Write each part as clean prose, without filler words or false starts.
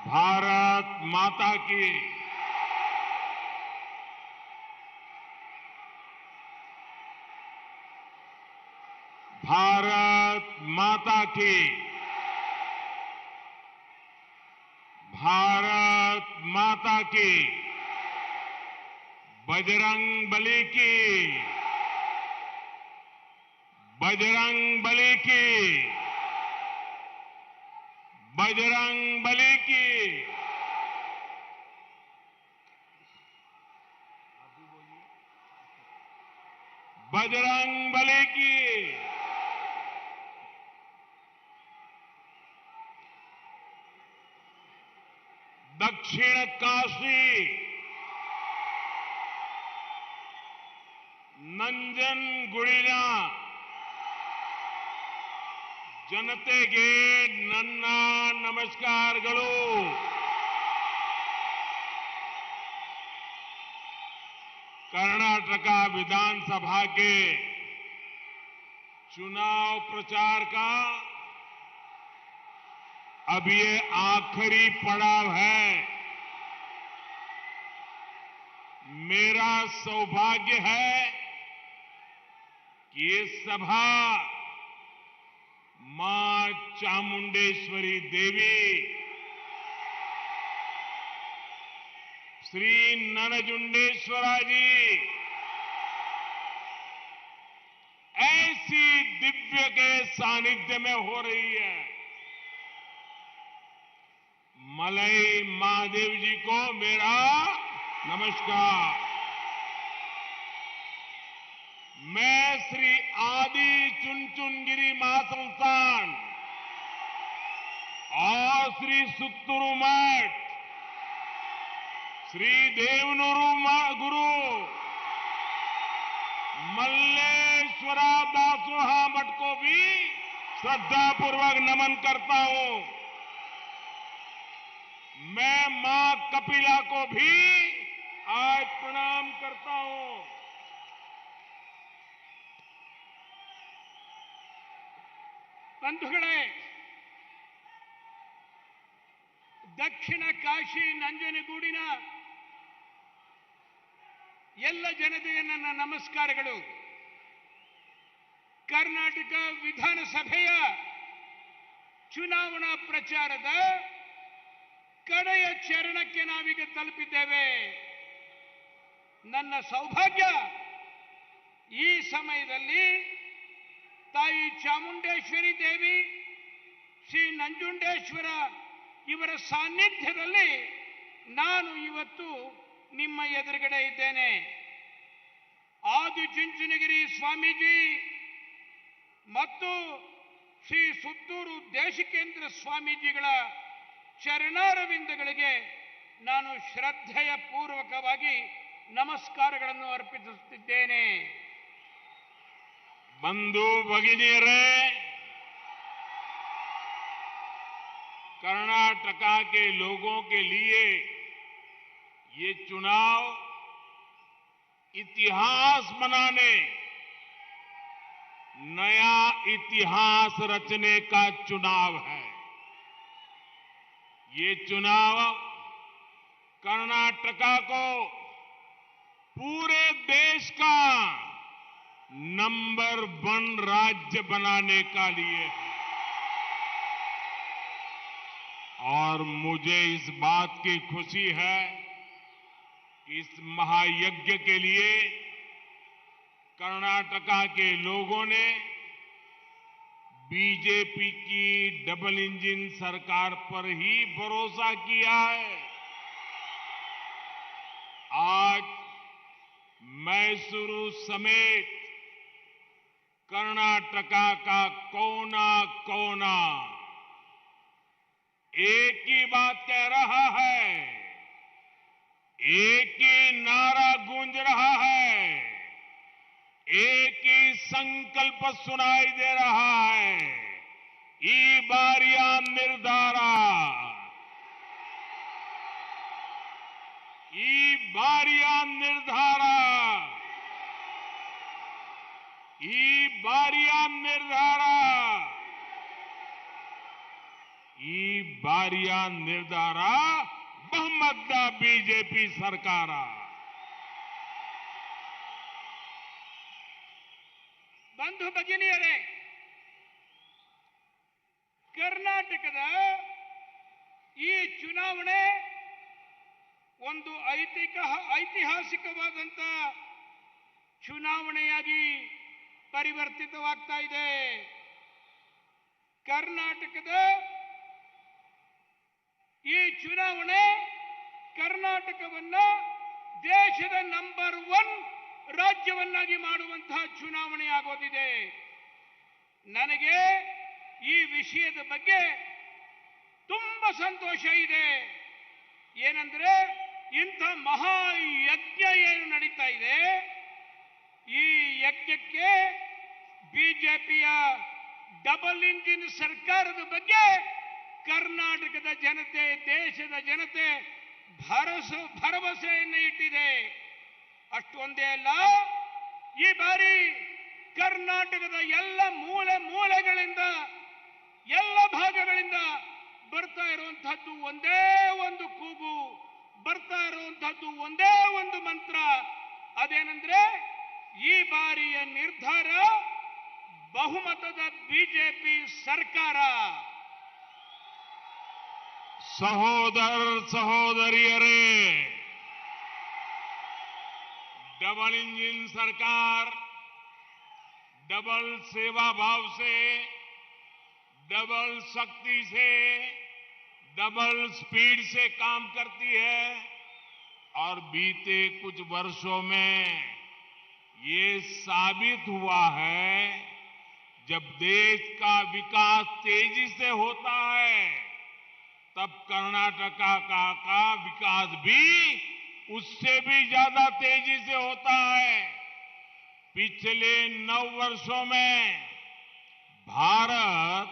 भारत माता की। भारत माता की। भारत माता की। बजरंग बली की। बजरंग बली की। बजरंग बली की। बजरंग बली की। दक्षिण काशी ನಂಜನಗೂಡಿನ ಜನತೆಗೆ ನನ್ನ ನಮಸ್ಕಾರಗಳು. कर्नाटक विधानसभा के चुनाव प्रचार का अब ये आखिरी पड़ाव है. मेरा सौभाग्य है कि ये सभा मां चामुंडेश्वरी देवी, श्री ननजुंडेश्वरा जी ऐसी दिव्य के सानिध्य में हो रही है. मलई महादेव जी को मेरा नमस्कार. मैं श्री आदि चुनचुनगिरी महासंस्थान और श्री सुत्तूरू मठ, श्री देवनूरू गुरु मल्लेश्वरा दासोहा मठ को भी श्रद्धापूर्वक नमन करता हूं. मैं मां कपिला को भी आज प्रणाम करता हूं. ಬಂಧುಗಳೇ, ದಕ್ಷಿಣ ಕಾಶಿ ನಂಜನಗೂಡಿನ ಎಲ್ಲ ಜನತೆಗೆ ನನ್ನ ನಮಸ್ಕಾರಗಳು. ಕರ್ನಾಟಕ ವಿಧಾನಸಭೆಯ ಚುನಾವಣಾ ಪ್ರಚಾರದ ಕಡೆಯ ಚರಣಕ್ಕೆ ನಾವೀಗ ತಲುಪಿದ್ದೇವೆ. ನನ್ನ ಸೌಭಾಗ್ಯ ಈ ಸಮಯದಲ್ಲಿ ತಾಯಿ ಚಾಮುಂಡೇಶ್ವರಿ ದೇವಿ, ಶ್ರೀ ನಂಜುಂಡೇಶ್ವರ ಇವರ ಸಾನ್ನಿಧ್ಯದಲ್ಲಿ ನಾನು ಇವತ್ತು ನಿಮ್ಮ ಎದುರುಗಡೆ ಇದ್ದೇನೆ. ಆದಿ ಚುಂಚನಗಿರಿ ಸ್ವಾಮೀಜಿ ಮತ್ತು ಶ್ರೀ ಸುತ್ತೂರು ದೇಶಿಕೇಂದ್ರ ಸ್ವಾಮೀಜಿಗಳ ಚರಣಾರವಿಂದಗಳಿಗೆ ನಾನು ಶ್ರದ್ಧೆಯ ಪೂರ್ವಕವಾಗಿ ನಮಸ್ಕಾರಗಳನ್ನು ಅರ್ಪಿಸುತ್ತಿದ್ದೇನೆ. बंधु भगिनियरे, कर्नाटक के लोगों के लिए ये चुनाव इतिहास बनाने, नया इतिहास रचने का चुनाव है. ये चुनाव कर्नाटक को पूरे देश का नंबर 1 राज्य बनाने का लिए है. और मुझे इस बात की खुशी है कि इस महायज्ञ के लिए कर्नाटक के लोगों ने बीजेपी की डबल इंजन सरकार पर ही भरोसा किया है. आज मैसूरू समेत कर्नाटक का कोना कोना एक ही बात कह रहा है, एक ही नारा गूंज रहा है, एक ही संकल्प सुनाई दे रहा है. ई बारिया निर्धारा, ई बारिया निर्धारा, ಈ ಬಾರಿಯ ನಿರ್ಧಾರ, ಈ ಬಾರಿಯ ನಿರ್ಧಾರ ಬಹುಮತದ ಬಿಜೆಪಿ ಸರ್ಕಾರ. ಬಂಧು ಭಗಿನಿಯರೇ, ಕರ್ನಾಟಕದ ಈ ಚುನಾವಣೆ ಒಂದು ಐತಿಹಾಸಿಕವಾದಂಥ ಚುನಾವಣೆಯಾಗಿ ಪರಿವರ್ತಿತವಾಗ್ತಾ ಇದೆ. ಕರ್ನಾಟಕದ ಈ ಚುನಾವಣೆ ಕರ್ನಾಟಕವನ್ನ ದೇಶದ ನಂಬರ್ 1 ರಾಜ್ಯವನ್ನಾಗಿ ಮಾಡುವಂತಹ ಚುನಾವಣೆ ಆಗೋದಿದೆ. ನನಗೆ ಈ ವಿಷಯದ ಬಗ್ಗೆ ತುಂಬಾ ಸಂತೋಷ ಇದೆ. ಏನಂದ್ರೆ ಇಂಥ ಮಹಾಯಜ್ಞ ಏನು ನಡೀತಾ ಇದೆ, ಈ ಯಜ್ಞಕ್ಕೆ ಬಿಜೆಪಿಯ ಡಬಲ್ ಇಂಜಿನ್ ಸರ್ಕಾರದ ಬಗ್ಗೆ ಕರ್ನಾಟಕದ ಜನತೆ, ದೇಶದ ಜನತೆ ಭರವಸೆಯನ್ನು ಇಟ್ಟಿದೆ. ಅಷ್ಟೊಂದೇ ಅಲ್ಲ, ಈ ಬಾರಿ ಕರ್ನಾಟಕದ ಎಲ್ಲ ಮೂಲೆಗಳಿಂದ, ಎಲ್ಲ ಭಾಗಗಳಿಂದ ಬರ್ತಾ ಇರುವಂತಹದ್ದು ಒಂದೇ ಒಂದು ಕೂಗು, ಬರ್ತಾ ಇರುವಂತಹದ್ದು ಒಂದೇ ಒಂದು ಮಂತ್ರ. ಅದೇನೆಂದ್ರೆ ಈ ಬಾರಿಯ ನಿರ್ಧಾರ ಬಹುಮತದ ಬಿಜೆಪಿ ಸರ್ಕಾರ. ಸಹೋದರಿಯರೇ, डबल इंजन सरकार डबल सेवा भाव से, डबल शक्ति से, डबल स्पीड से काम करती है और बीते कुछ वर्षों में ये साबित हुआ है, जब देश का विकास तेजी से होता है तब कर्नाटका का विकास भी उससे भी ज्यादा तेजी से होता है। पिछले 9 वर्षों में भारत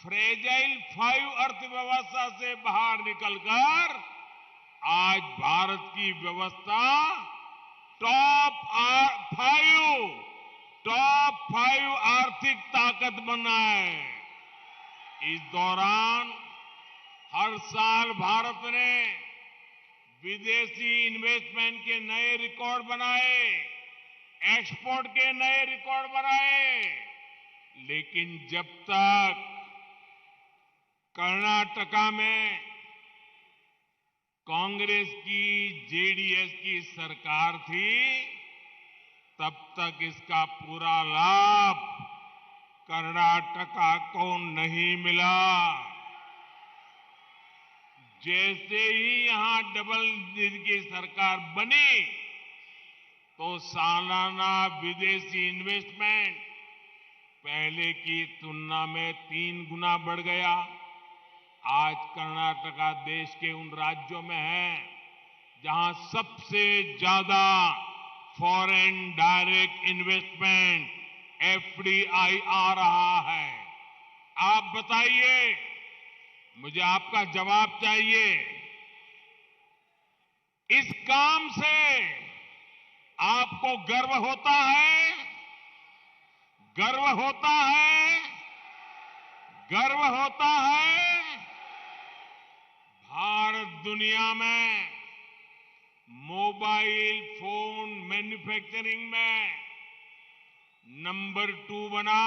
फ्रेजाइल 5 अर्थव्यवस्था से बाहर निकलकर आज भारत की व्यवस्था टॉप 5 आर्थिक ताकत बना है। इस दौरान हर साल भारत ने विदेशी इन्वेस्टमेंट के नए रिकॉर्ड बनाए, एक्सपोर्ट के नए रिकॉर्ड बनाए, लेकिन जब तक कर्नाटका में कांग्रेस की, जेडीएस की सरकार थी, तब तक इसका पूरा लाभ कर्नाटका को नहीं मिला। जैसे ही यहां डबल इंजन की सरकार बनी तो सालाना विदेशी इन्वेस्टमेंट पहले की तुलना में 3 गुना बढ़ गया। आज कर्नाटका देश के उन राज्यों में है जहां सबसे ज्यादा फॉरेन डायरेक्ट इन्वेस्टमेंट एफडीआई आ रहा है। आप बताइए, मुझे आपका जवाब चाहिए। इस काम से आपको गर्व होता है? गर्व होता है? गर्व होता है? भारत दुनिया में मोबाइल फोन मैन्युफैक्चरिंग में नंबर 2 बना,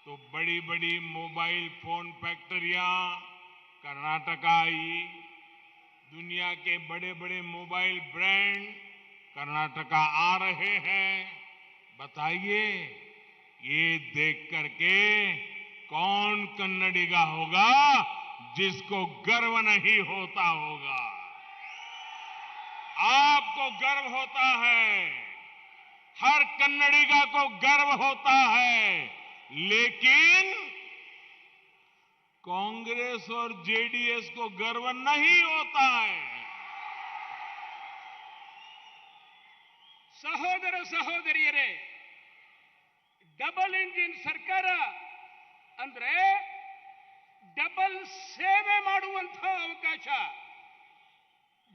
तो बड़ी बड़ी मोबाइल फोन फैक्ट्रियां कर्नाटका आई। दुनिया के बड़े बड़े मोबाइल ब्रांड कर्नाटका आ रहे हैं। बताइए, ये देख करके कौन कन्नडिगा होगा जिसको गर्व नहीं होता होगा? आपको गर्व होता है, हर कन्नडिगा को गर्व होता है, लेकिन कांग्रेस और जेडीएस को गर्व नहीं होता है। ಸಹೋದರ ಸಹೋದರಿಯರೇ, ಡಬಲ್ ಇಂಜಿನ್ ಸರ್ಕಾರ ಅಂದ್ರೆ ಡಬಲ್ ಸೇವೆ ಮಾಡುವಂತಹ ಅವಕಾಶ,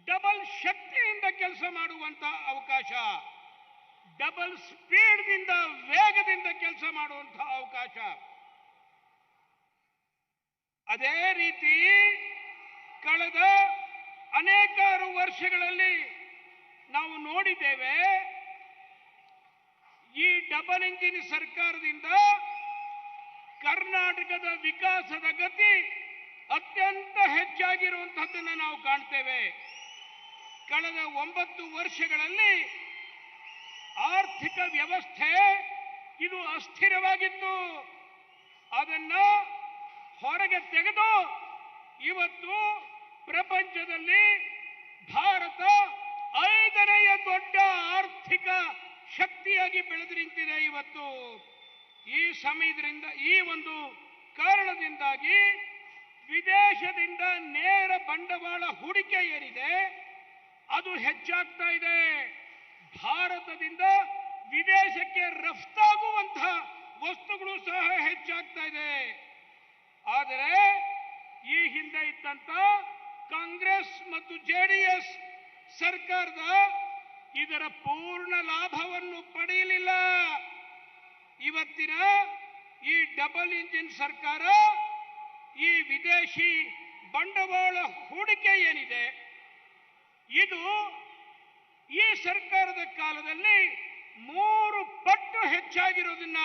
ಡಬಲ್ ಶಕ್ತಿಯಿಂದ ಕೆಲಸ ಮಾಡುವಂತಹ ಅವಕಾಶ, ಡಬಲ್ ಸ್ಪೀಡ್ನಿಂದ, ವೇಗದಿಂದ ಕೆಲಸ ಮಾಡುವಂತಹ ಅವಕಾಶ. ಅದೇ ರೀತಿ ಕಳೆದ ಅನೇಕಾರು ವರ್ಷಗಳಲ್ಲಿ ನಾವು ನೋಡಿದ್ದೇವೆ, ಈ ಡಬಲ್ ಇಂಜಿನ್ ಸರ್ಕಾರದಿಂದ ಕರ್ನಾಟಕದ ವಿಕಾಸದ ಗತಿ ಅತ್ಯಂತ ಹೆಚ್ಚಾಗಿರುವಂತಹದ್ದನ್ನು ನಾವು ಕಾಣ್ತೇವೆ. ಕಳೆದ 9 ವರ್ಷಗಳಲ್ಲಿ ಆರ್ಥಿಕ ವ್ಯವಸ್ಥೆ ಇದು ಅಸ್ಥಿರವಾಗಿತ್ತು. ಅದನ್ನ ಹೊರಗೆ ತೆಗೆದು ಇವತ್ತು ಪ್ರಪಂಚದಲ್ಲಿ ಭಾರತ 5ನೇ ದೊಡ್ಡ ಆರ್ಥಿಕ ಶಕ್ತಿಯಾಗಿ ಬೆಳೆದು ನಿಂತಿದೆ. ಇವತ್ತು ಈ ಸಮಯದಿಂದ, ಈ ಒಂದು ಕಾರಣದಿಂದಾಗಿ ವಿದೇಶದಿಂದ ನೇರ ಬಂಡವಾಳ ಹೂಡಿಕೆ ಏನಿದೆ ಅದು ಹೆಚ್ಚಾಗ್ತಾ ಇದೆ. ಭಾರತದಿಂದ ವಿದೇಶಕ್ಕೆ ರಫ್ತಾಗುವಂತಹ ವಸ್ತುಗಳು ಸಹ ಹೆಚ್ಚಾಗ್ತಾ ಇದೆ. ಆದರೆ ಈ ಹಿಂದೆ ಇದ್ದಂತ ಕಾಂಗ್ರೆಸ್ ಮತ್ತು ಜೆಡಿಎಸ್ ಸರ್ಕಾರದ ಇದರ ಪೂರ್ಣ ಲಾಭವನ್ನು ಪಡೆಯಲಿಲ್ಲ. ಇವತ್ತಿನ ಈ ಡಬಲ್ ಇಂಜಿನ್ ಸರ್ಕಾರ ಈ ವಿದೇಶಿ ಬಂಡವಾಳ ಹೂಡಿಕೆ ಏನಿದೆ ಇದು ಈ ಸರ್ಕಾರದ ಕಾಲದಲ್ಲಿ 3 ಪಟ್ಟು ಹೆಚ್ಚಾಗಿರೋದನ್ನ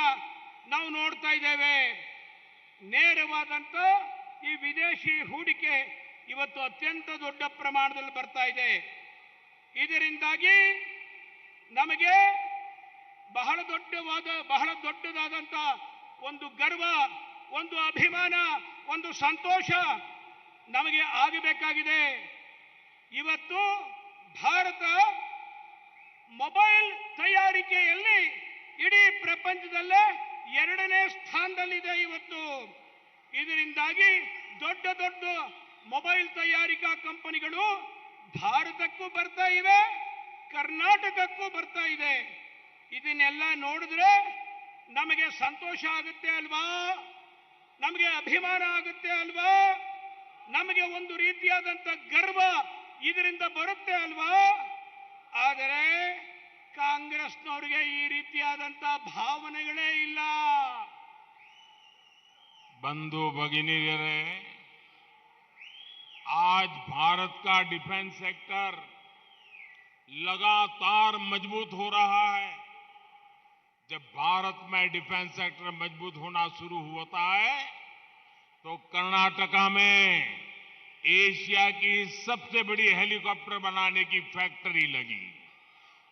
ನಾವು ನೋಡ್ತಾ ಇದ್ದೇವೆ. ನೇರವಾದಂತ ಈ ವಿದೇಶಿ ಹೂಡಿಕೆ ಇವತ್ತು ಅತ್ಯಂತ ದೊಡ್ಡ ಪ್ರಮಾಣದಲ್ಲಿ ಬರ್ತಾ ಇದೆ. ಇದರಿಂದಾಗಿ ನಮಗೆ ಬಹಳ ದೊಡ್ಡದಾದಂತ ಒಂದು ಗರ್ವ, ಒಂದು ಅಭಿಮಾನ, ಒಂದು ಸಂತೋಷ ನಮಗೆ ಆಗಬೇಕಾಗಿದೆ. ಇವತ್ತು ಭಾರತ ಮೊಬೈಲ್ ತಯಾರಿಕೆಯಲ್ಲಿ ಇಡೀ ಪ್ರಪಂಚದಲ್ಲೇ 2ನೇ ಸ್ಥಾನದಲ್ಲಿದೆ ಇವತ್ತು. ಇದರಿಂದಾಗಿ ದೊಡ್ಡ ದೊಡ್ಡ ಮೊಬೈಲ್ ತಯಾರಿಕಾ ಕಂಪನಿಗಳು ಭಾರತಕ್ಕೂ ಬರ್ತಾ ಇವೆ, ಕರ್ನಾಟಕಕ್ಕೂ ಬರ್ತಾ ಇದೆ. ಇದನ್ನೆಲ್ಲ ನೋಡಿದ್ರೆ ನಮಗೆ ಸಂತೋಷ ಆಗುತ್ತೆ ಅಲ್ವಾ? ನಮಗೆ ಅಭಿಮಾನ ಆಗುತ್ತೆ ಅಲ್ವಾ? ನಮಗೆ ಒಂದು ರೀತಿಯಾದಂತ ಗರ್ವ ಇದರಿಂದ ಬರುತ್ತೆ ಅಲ್ವಾ? ಆದರೆ ಕಾಂಗ್ರೆಸ್ನವರಿಗೆ ಈ ರೀತಿಯಾದಂತ ಭಾವನೆಗಳೇ ಇಲ್ಲ. बंधु भगिनीरे, आज भारत का डिफेंस सेक्टर लगातार मजबूत हो रहा है. जब भारत में डिफेंस सेक्टर मजबूत होना शुरू होता है तो कर्नाटका में एशिया की सबसे बड़ी हेलीकॉप्टर बनाने की फैक्ट्री लगी.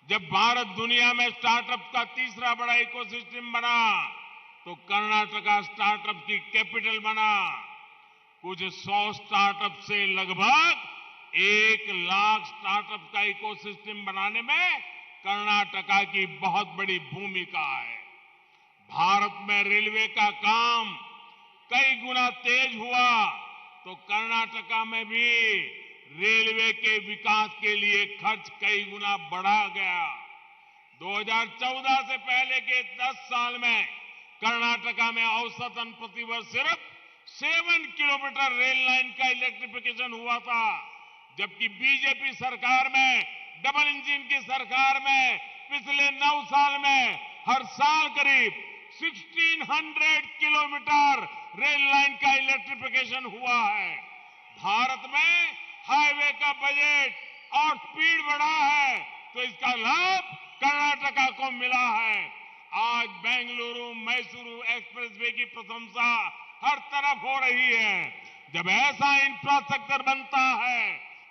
जब भारत दुनिया में स्टार्टअप का तीसरा बड़ा इकोसिस्टम बना तो कर्नाटका स्टार्टअप की कैपिटल बना. कुछ 100 स्टार्टअप से लगभग 1 लाख स्टार्टअप का इकोसिस्टम बनाने में कर्नाटका की बहुत बड़ी भूमिका है. भारत में रेलवे का काम कई गुना तेज हुआ तो कर्नाटका में भी रेलवे के विकास के लिए खर्च कई गुना बढ़ा गया. 2014 से पहले के 10 साल में कर्नाटका में औसतन प्रतिवर्ष सिर्फ 7 किलोमीटर रेल लाइन का इलेक्ट्रिफिकेशन हुआ था, जबकि बीजेपी सरकार में, डबल इंजन की सरकार में पिछले 9 साल में हर साल करीब 1600 किलोमीटर रेल लाइन का इलेक्ट्रिफिकेशन हुआ है. भारत में हाईवे का बजट और स्पीड बढ़ा है तो इसका लाभ कर्नाटका को मिला है. आज बेंगलुरु मैसूरू एक्सप्रेसवे की प्रशंसा हर तरफ हो रही है. जब ऐसा इंफ्रास्ट्रक्चर बनता है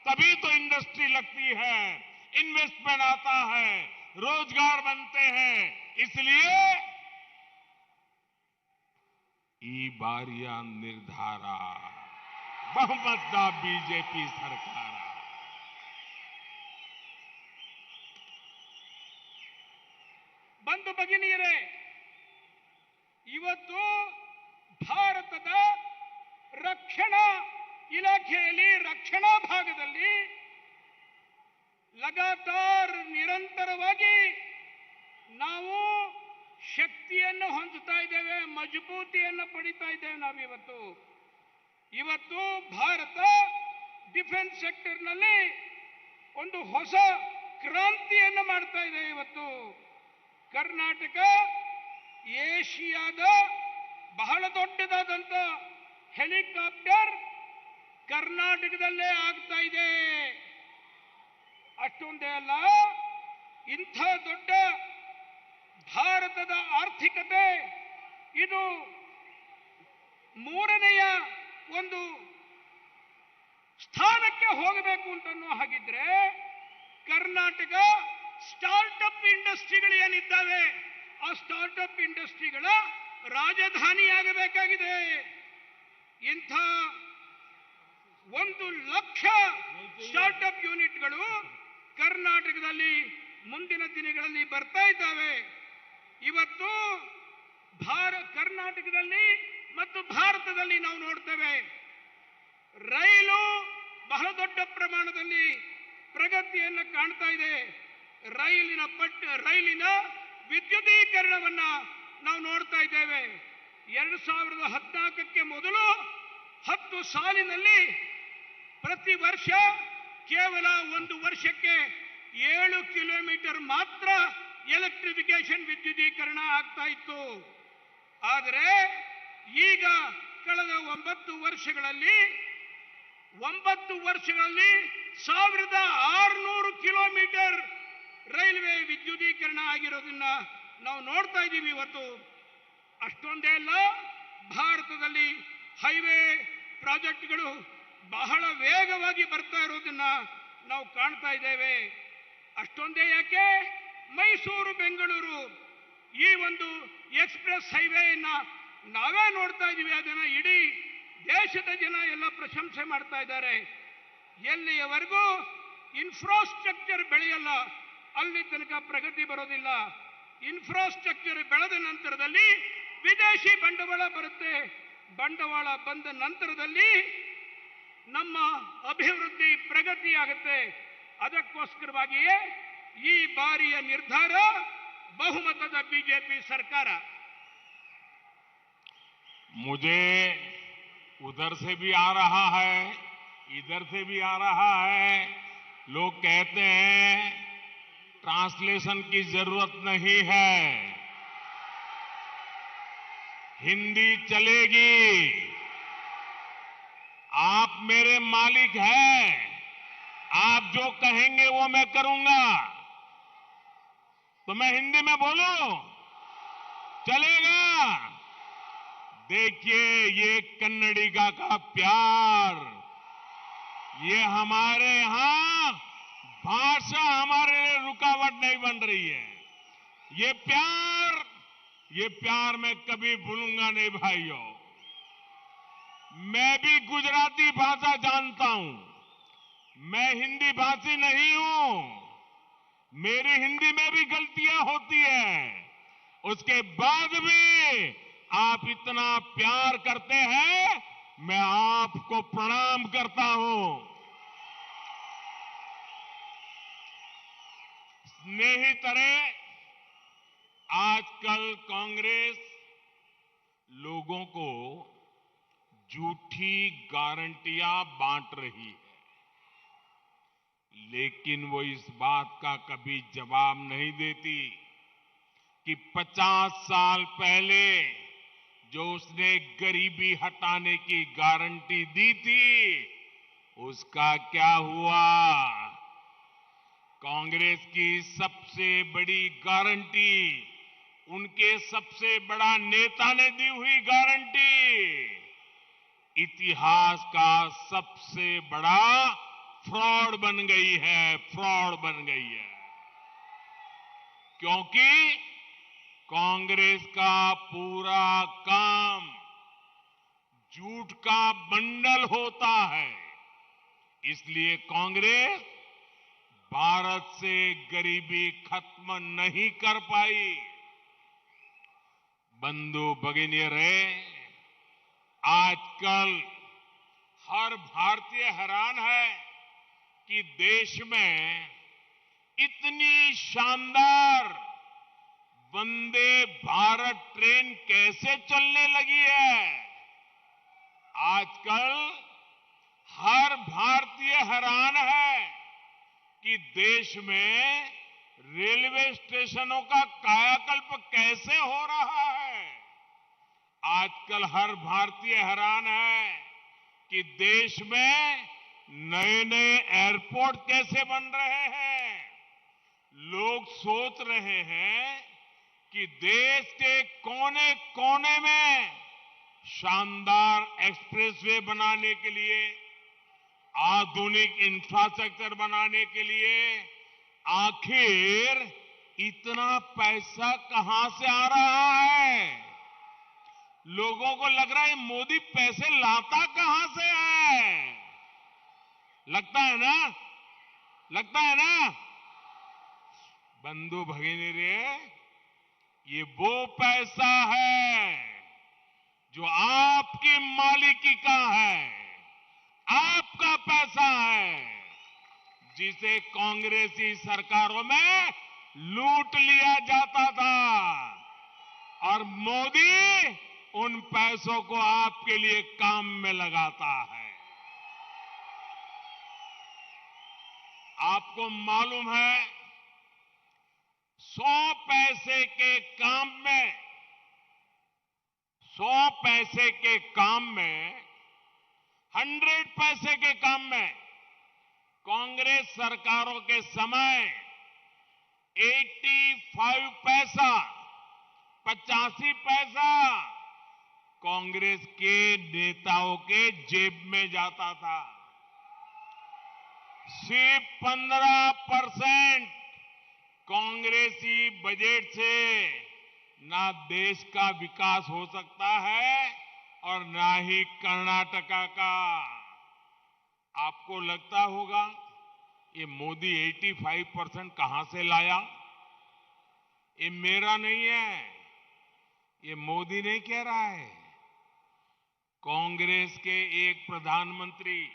तभी तो इंडस्ट्री लगती है, इन्वेस्टमेंट आता है, रोजगार बनते हैं. इसलिए ಈ ಬಾರಿಯ ನಿರ್ಧಾರ ಬಹುಮತದ ಬಿಜೆಪಿ ಸರ್ಕಾರ. ಬಂಧು ಭಗಿನಿಯರೇ, ಇವತ್ತು ಭಾರತದ ರಕ್ಷಣಾ ಇಲಾಖೆಯಲ್ಲಿ, ರಕ್ಷಣಾ ಭಾಗದಲ್ಲಿ ಲಗಾತಾರ್ ನಿರಂತರವಾಗಿ ನಾವು ಶಕ್ತಿಯನ್ನು ಹೊಂದುತ್ತಾ ಇದ್ದೇವೆ, ಮಜಬೂತಿಯನ್ನು ಪಡಿತಾ ಇದ್ದೇವೆ. ಇವತ್ತು ಭಾರತ ಡಿಫೆನ್ಸ್ ಸೆಕ್ಟರ್ನಲ್ಲಿ ಒಂದು ಹೊಸ ಕ್ರಾಂತಿಯನ್ನು ಮಾಡ್ತಾ ಇದೆ. ಇವತ್ತು ಕರ್ನಾಟಕ ಏಷಿಯಾದ ಬಹಳ ದೊಡ್ಡದಾದಂತ ಹೆಲಿಕಾಪ್ಟರ್ ಕರ್ನಾಟಕದಲ್ಲೇ ಆಗ್ತಾ ಇದೆ. ಅಷ್ಟೊಂದೇ ಅಲ್ಲ, ಇಂಥ ದೊಡ್ಡ ಭಾರತದ ಆರ್ಥಿಕತೆ ಇದು ಮೂರನೆಯ ಒಂದು ಸ್ಥಾನಕ್ಕೆ ಹೋಗಬೇಕು ಅಂತನೋ ಹಾಗಿದ್ರೆ ಕರ್ನಾಟಕ ಸ್ಟಾರ್ಟ್ಅಪ್ ಇಂಡಸ್ಟ್ರಿಗಳು ಏನಿದ್ದಾವೆ ಆ ಸ್ಟಾರ್ಟ್ಅಪ್ ಇಂಡಸ್ಟ್ರಿಗಳ ರಾಜಧಾನಿಯಾಗಬೇಕಾಗಿದೆ. ಇಂಥ 1,00,000 ಸ್ಟಾರ್ಟ್ಅಪ್ ಯೂನಿಟ್ಗಳು ಕರ್ನಾಟಕದಲ್ಲಿ ಮುಂದಿನ ದಿನಗಳಲ್ಲಿ ಬರ್ತಾ ಇದ್ದಾವೆ. ಇವತ್ತು ಕರ್ನಾಟಕದಲ್ಲಿ ಮತ್ತು ಭಾರತದಲ್ಲಿ ನಾವು ನೋಡ್ತೇವೆ, ರೈಲು ಬಹಳ ದೊಡ್ಡ ಪ್ರಮಾಣದಲ್ಲಿ ಪ್ರಗತಿಯನ್ನು ಕಾಣ್ತಾ ಇದೆ. ರೈಲಿನ ವಿದ್ಯುದೀಕರಣವನ್ನ ನಾವು ನೋಡ್ತಾ ಇದ್ದೇವೆ. 2014ಕ್ಕೆ ಮೊದಲು 10 ಸಾಲಿನಲ್ಲಿ ಪ್ರತಿ ವರ್ಷ ಕೇವಲ 1 ವರ್ಷಕ್ಕೆ 7 ಕಿಲೋಮೀಟರ್ ಮಾತ್ರ ಎಲೆಕ್ಟ್ರಿಫಿಕೇಶನ್ ವಿದ್ಯುದೀಕರಣ ಆಗ್ತಾ ಇತ್ತು. ಆದರೆ ಈಗ ಕಳೆದ 9 ವರ್ಷಗಳಲ್ಲಿ 1600 ಕಿಲೋಮೀಟರ್ ರೈಲ್ವೆ ವಿದ್ಯುದೀಕರಣ ಆಗಿರೋದನ್ನ ನಾವು ನೋಡ್ತಾ ಇದ್ದೀವಿ ಇವತ್ತು. ಅಷ್ಟೊಂದೇ ಅಲ್ಲ, ಭಾರತದಲ್ಲಿ ಹೈವೇ ಪ್ರಾಜೆಕ್ಟ್ಗಳು ಬಹಳ ವೇಗವಾಗಿ ಬರ್ತಾ ಇರೋದನ್ನ ನಾವು ಕಾಣ್ತಾ ಇದ್ದೇವೆ. ಅಷ್ಟೊಂದೇ ಯಾಕೆ, ಮೈಸೂರು ಬೆಂಗಳೂರು ಈ ಒಂದು ಎಕ್ಸ್ಪ್ರೆಸ್ ಹೈವೇಯನ್ನ ನಾವೇ ನೋಡ್ತಾ ಇದ್ದೀವಿ. ಅದನ್ನ ಇಡೀ ದೇಶದ ಜನ ಎಲ್ಲ ಪ್ರಶಂಸೆ ಮಾಡ್ತಾ ಇದ್ದಾರೆ. ಎಲ್ಲಿಯವರೆಗೂ ಇನ್ಫ್ರಾಸ್ಟ್ರಕ್ಚರ್ ಬೆಳೆಯಲ್ಲ ಅಲ್ಲಿ ತನಕ ಪ್ರಗತಿ ಬರೋದಿಲ್ಲ. ಇನ್ಫ್ರಾಸ್ಟ್ರಕ್ಚರ್ ಬೆಳೆದ ನಂತರದಲ್ಲಿ ವಿದೇಶಿ ಬಂಡವಾಳ ಬರುತ್ತೆ. ಬಂಡವಾಳ ಬಂದ ನಂತರದಲ್ಲಿ ನಮ್ಮ ಅಭಿವೃದ್ಧಿ ಪ್ರಗತಿ ಆಗುತ್ತೆ. ಅದಕ್ಕೋಸ್ಕರವಾಗಿಯೇ ಈ ಬಾರಿಯ ನಿರ್ಧಾರ ಬಹುಮತದ ಬಿಜೆಪಿ ಸರ್ಕಾರ. मुझे उधर से भी आ रहा है, इधर से भी आ रहा है। लोग कहते हैं ट्रांसलेशन की जरूरत नहीं है, हिंदी चलेगी। आप मेरे मालिक हैं, आप जो कहेंगे वो मैं करूंगा। तो मैं हिंदी में बोलूं, चलेगा? देखिए, ये कन्नडिगा का प्यार, ये हमारे यहां भाषा हमारे लिए रुकावट नहीं बन रही है। ये प्यार मैं कभी भूलूंगा नहीं भाइयों। मैं भी गुजराती भाषा जानता हूं, मैं हिंदी भाषी नहीं हूं। मेरी हिंदी में भी गलतियां होती है, उसके बाद भी आप इतना प्यार करते हैं, मैं आपको प्रणाम करता हूं। स्नेहितरे, आजकल कांग्रेस लोगों को झूठी गारंटियां बांट रही है, लेकिन वो इस बात का कभी जवाब नहीं देती कि 50 साल पहले जो उसने गरीबी हटाने की गारंटी दी थी, उसका क्या हुआ? कांग्रेस की सबसे बड़ी गारंटी, उनके सबसे बड़ा नेता ने दी हुई गारंटी, इतिहास का सबसे बड़ा फ्रॉड बन गई है, फ्रॉड बन गई है। क्योंकि कांग्रेस का पूरा काम झूठ का बंडल होता है। इसलिए कांग्रेस भारत से गरीबी खत्म नहीं कर पाई। बंधु भगिनीरे, आजकल हर भारतीय हैरान है कि देश में इतनी शानदार वंदे भारत ट्रेन कैसे चलने लगी है। आजकल हर भारतीय हैरान है कि देश में रेलवे स्टेशनों का कायाकल्प कैसे हो रहा है। आजकल हर भारतीय हैरान है कि देश में नए नए एयरपोर्ट कैसे बन रहे हैं। लोग सोच रहे हैं कि देश के कोने कोने में शानदार एक्सप्रेसवे बनाने के लिए, आधुनिक इंफ्रास्ट्रक्चर बनाने के लिए आखिर इतना पैसा कहां से आ रहा है। लोगों को लग रहा है मोदी पैसे लाता कहां से है। लगता है ना, लगता है ना। बंधु भगिनी रे, ये वो पैसा है जो आपकी मालिकी का है, आपका पैसा है, जिसे कांग्रेसी सरकारों में लूट लिया जाता था और मोदी उन पैसों को आपके लिए काम में लगाता है। आपको मालूम है 100 पैसे के काम में 100 पैसे के काम में 100 पैसे के काम में कांग्रेस सरकारों के समय 85 पैसा 85 पैसा कांग्रेस के नेताओं के जेब में जाता था। सिर्फ 15% कांग्रेसी बजट से ना देश का विकास हो सकता है और ना ही कर्नाटका का। आपको लगता होगा ये मोदी 85% कहां से लाया। ये मेरा नहीं है, ये मोदी नहीं कह रहा है। कांग्रेस के एक प्रधानमंत्री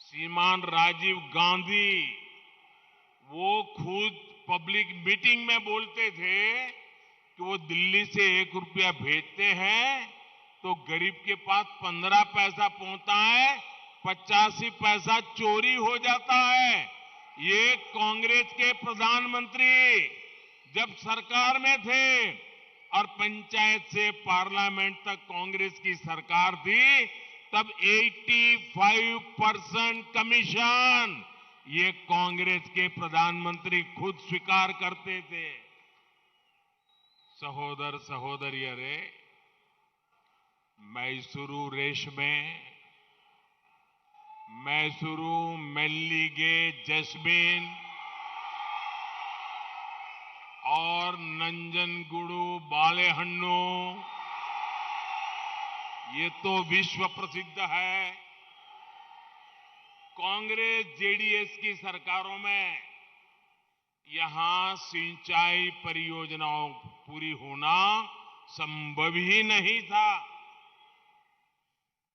श्रीमान राजीव गांधी, वो खुद पब्लिक मीटिंग में बोलते थे कि वो दिल्ली से 1 रुपया भेजते हैं तो गरीब के पास 15 पैसा पहुंचता है, 85 पैसा चोरी हो जाता है। ये कांग्रेस के प्रधानमंत्री जब सरकार में थे और पंचायत से पार्लियामेंट तक कांग्रेस की सरकार थी, तब 85% कमीशन ये कांग्रेस के प्रधानमंत्री खुद स्वीकार करते थे। सहोदर सहोदरियों रे, मैसूरू रेशमे, मैसूरू मल्लिगे जैस्मिन और नंजनगुडु बालेहन्नु, ये तो विश्व प्रसिद्ध है। कांग्रेस जेडीएस की सरकारों में यहां सिंचाई परियोजनाओं पूरी होना संभव ही नहीं था।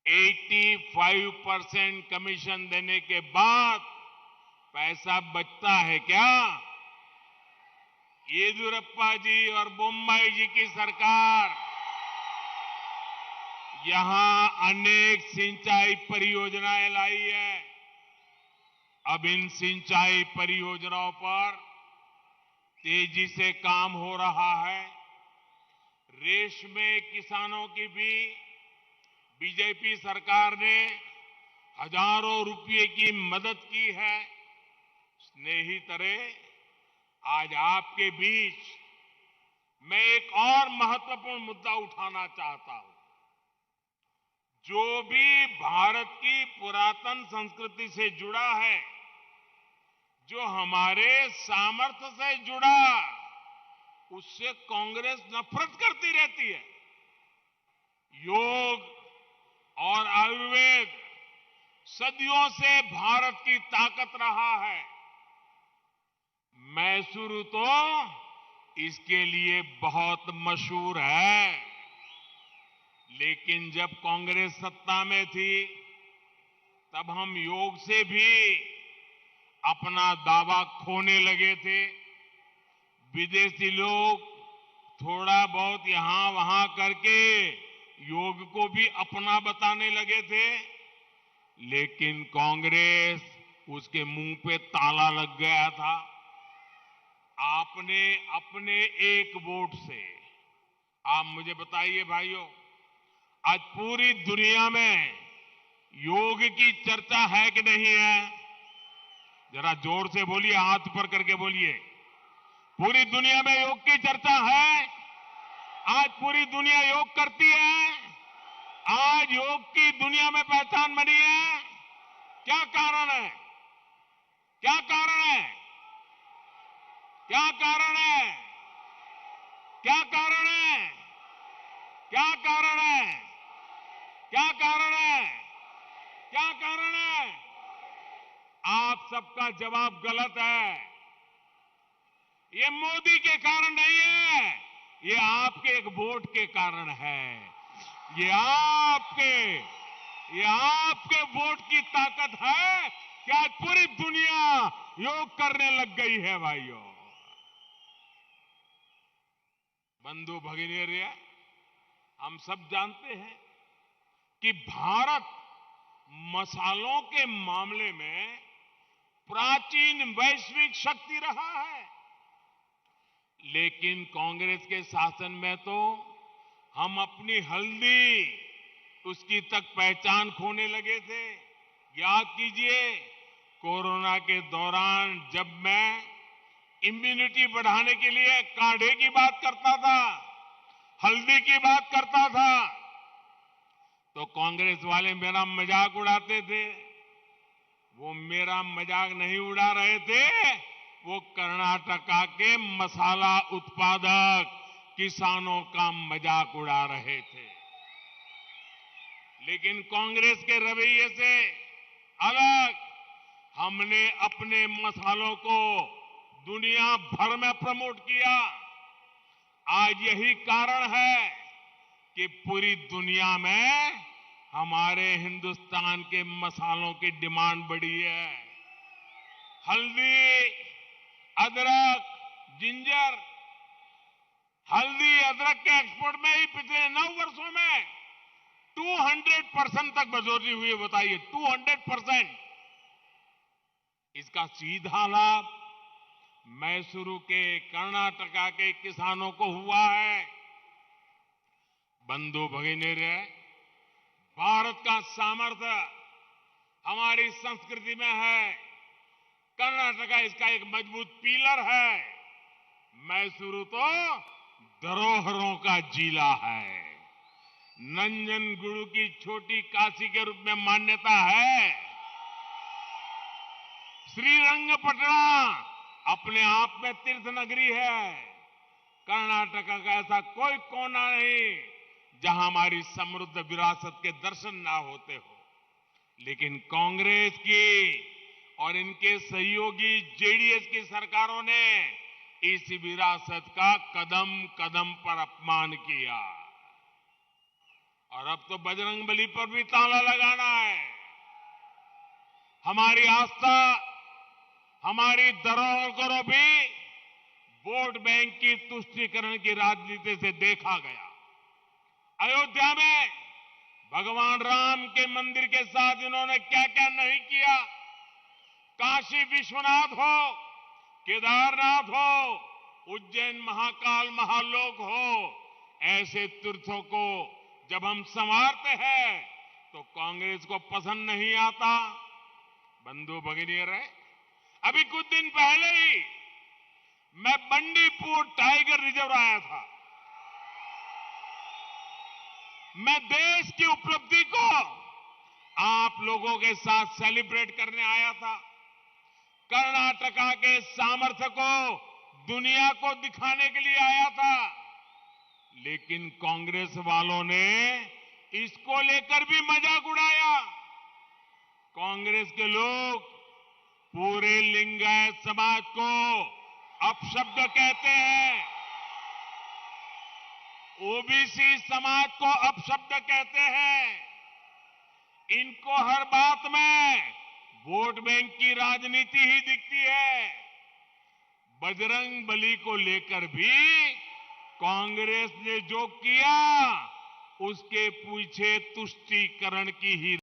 85% कमीशन देने के बाद पैसा बचता है क्या? येदियुरप्पा जी और बोम्मई जी की सरकार यहां अनेक सिंचाई परियोजनाएं लाई है। अब इन सिंचाई परियोजनाओं पर तेजी से काम हो रहा है। रेशमे किसानों की भी बीजेपी सरकार ने हजारों रुपए की मदद की है। स्नेहितरे, आज आपके बीच मैं एक और महत्वपूर्ण मुद्दा उठाना चाहता हूं। जो भी भारत की पुरातन संस्कृति से जुड़ा है, जो हमारे सामर्थ्य से जुड़ा, उससे कांग्रेस नफरत करती रहती है। योग और आयुर्वेद सदियों से भारत की ताकत रहा है। मैसूरू तो इसके लिए बहुत मशहूर है। लेकिन जब कांग्रेस सत्ता में थी, तब हम योग से भी अपना दावा खोने लगे थे। विदेशी लोग थोड़ा बहुत यहां वहां करके योग को भी अपना बताने लगे थे, लेकिन कांग्रेस उसके मुंह पे ताला लग गया था। आपने अपने एक वोट से, आप मुझे बताइए भाइयों, आज पूरी दुनिया में योग की चर्चा है कि नहीं है? जरा जोर से बोलिए, हाथ ऊपर करके बोलिए। पूरी दुनिया में योग की चर्चा है। आज पूरी दुनिया योग करती है। आज योग की दुनिया में पहचान बनी है। क्या कारण है? क्या कारण है? क्या कारण है? क्या कारण है? क्या कारण है? क्या कारण है? क्या कारण है? आप सबका जवाब गलत है। ये मोदी के कारण नहीं है, ये आपके एक वोट के कारण है। ये आपके वोट की ताकत है कि आज पूरी दुनिया योग करने लग गई है भाइयों। बंधु भगिनी, हम सब जानते हैं कि भारत मसालों के मामले में प्राचीन वैश्विक शक्ति रहा है। लेकिन कांग्रेस के शासन में तो हम अपनी हल्दी, उसकी तक पहचान खोने लगे थे। याद कीजिए, कोरोना के दौरान जब मैं इम्यूनिटी बढ़ाने के लिए काढ़े की बात करता था, हल्दी की बात करता था, तो कांग्रेस वाले मेरा मजाक उड़ाते थे। वो मेरा मजाक नहीं उड़ा रहे थे, वो कर्नाटका के मसाला उत्पादक किसानों का मजाक उड़ा रहे थे। लेकिन कांग्रेस के रवैये से अलग हमने अपने मसालों को दुनिया भर में प्रमोट किया। आज यही कारण है कि पूरी दुनिया में हमारे हिंदुस्तान के मसालों की डिमांड बढ़ी है। हल्दी, अदरक, जिंजर, हल्दी अदरक के एक्सपोर्ट में ही पिछले 9 वर्षों में 200% तक बढ़ोतरी हुई है। बताइए, 200%। इसका सीधा लाभ मैसूरू के, कर्नाटका के किसानों को हुआ है। बंधु भगिनी, भारत का सामर्थ्य हमारी संस्कृति में है। कर्नाटका इसका एक मजबूत पिलर है। मैसूरू तो धरोहरों का जिला है। नंजनगुरु की छोटी काशी के रूप में मान्यता है। श्रीरंगपटना अपने आप में तीर्थ नगरी है। कर्नाटका का ऐसा कोई कोना नहीं जहां हमारी समृद्ध विरासत के दर्शन ना होते हो। लेकिन कांग्रेस की और इनके सहयोगी जेडीएस की सरकारों ने इस विरासत का कदम कदम पर अपमान किया। और अब तो बजरंगबली पर भी ताला लगाना है। हमारी आस्था, हमारी धरोहर को भी वोट बैंक की तुष्टीकरण की राजनीति से देखा गया। अयोध्या में भगवान राम के मंदिर के साथ इन्होंने क्या क्या नहीं किया। काशी विश्वनाथ हो, केदारनाथ हो, उज्जैन महाकाल महालोक हो, ऐसे तीर्थों को जब हम संवारते हैं तो कांग्रेस को पसंद नहीं आता। बंधु भगिनी, अभी कुछ दिन पहले ही मैं बंडीपुर टाइगर रिजर्व आया था। मैं देश की उपलब्धि को आप लोगों के साथ सेलिब्रेट करने आया था। कर्नाटका के सामर्थ्य को दुनिया को दिखाने के लिए आया था। लेकिन कांग्रेस वालों ने इसको लेकर भी मजाक उड़ाया। कांग्रेस के लोग पूरे लिंगायत समाज को अपशब्द कहते हैं, ओबीसी समाज को अपशब्द कहते हैं। इनको हर बात में वोट बैंक की राजनीति ही दिखती है। बजरंगबली को लेकर भी कांग्रेस ने जो किया उसके पीछे तुष्टीकरण की ही